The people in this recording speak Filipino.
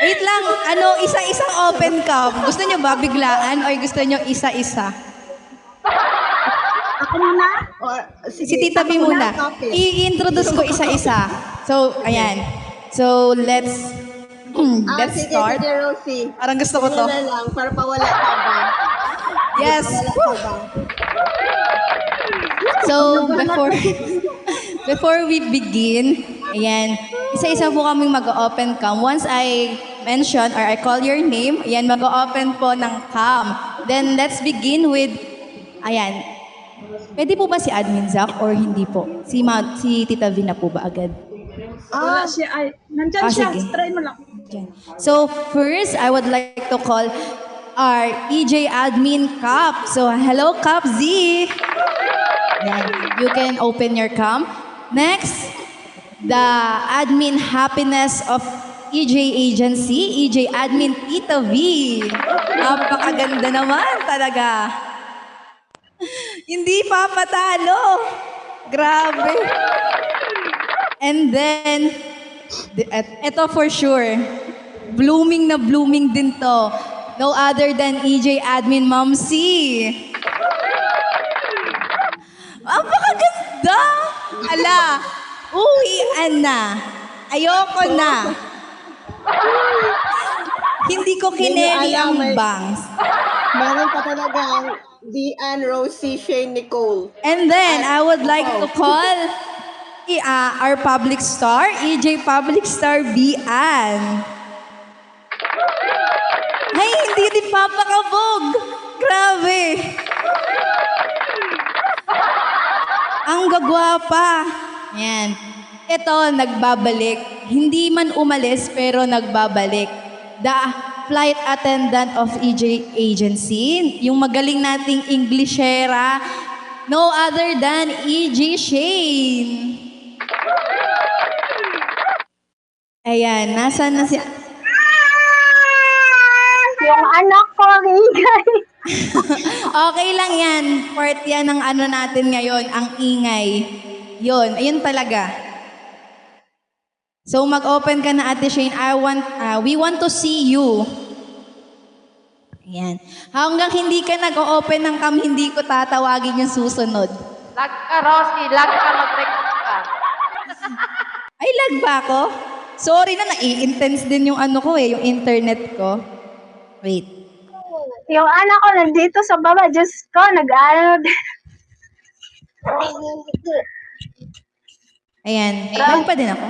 Wait lang, isa-isang open cam. Gusto nyo ba biglaan or gusto nyo isa-isa? Ako muna? Or, Si sige, Tita B ako muna. topic. I-introduce ko isa-isa. So, ayan. So, let's Sige, start. sige, Rosie. Parang gusto ko to. Sige na lang, para pawala ka ba? Yes. Pawala ka ba? So, before we begin, ayan, isa-isa po kaming mag-open cam. Once I mention or I call your name, ayan, mag-open po ng cam. Then, let's begin with, ayan, pwede po ba si Admin Zach or hindi po? Si Tita V na po ba agad? Wala siya. Ay, nandyan siya. Sige. Try mo lang. Diyan. So, first, I would like to call our EJ Admin Cap. So, hello, Cap Z. Yan. You can open your cam. Next, the Admin Happiness of EJ Agency, EJ Admin Tita V. Napakaganda naman talaga. Hindi papatalo. Grabe. And then, eto for sure, blooming na blooming din to. No other than EJ Admin Ma'am C. Napakaganda! Ala, uwian na. Ayoko na. Hindi ko kineri ang bangs. Meron pa talaga ang Dian, Rosie, Shane, Nicole. And then, I would like to call our public star, EJ Public Star Bian. Ay, hindi din papakabog. Grabe. Ang gagwapa. Yan. Ito, nagbabalik. Hindi man umalis, pero nagbabalik. The flight attendant of EJ Agency. Yung magaling nating Englishera. No other than EJ Shane. Ayan, nasaan na si... Yung anak ko, ingay. Okay lang yan. Part yan ng ano natin ngayon, ang ingay. Yun, ayun talaga. So mag-open ka na, Ate Shane. We want to see you. Ayan. Hanggang hindi ka nag-open ng cam, hindi ko tatawagin yung susunod. Lag ka, Rosie. Lag ka, mag-breakfast ka. Ay, lag ba ako? Sorry na, nai-intense din yung ano ko yung internet ko. Wait. Yung anak ko nandito sa baba. Diyos ko, nag-ano. Ayan. Lag pa din ako.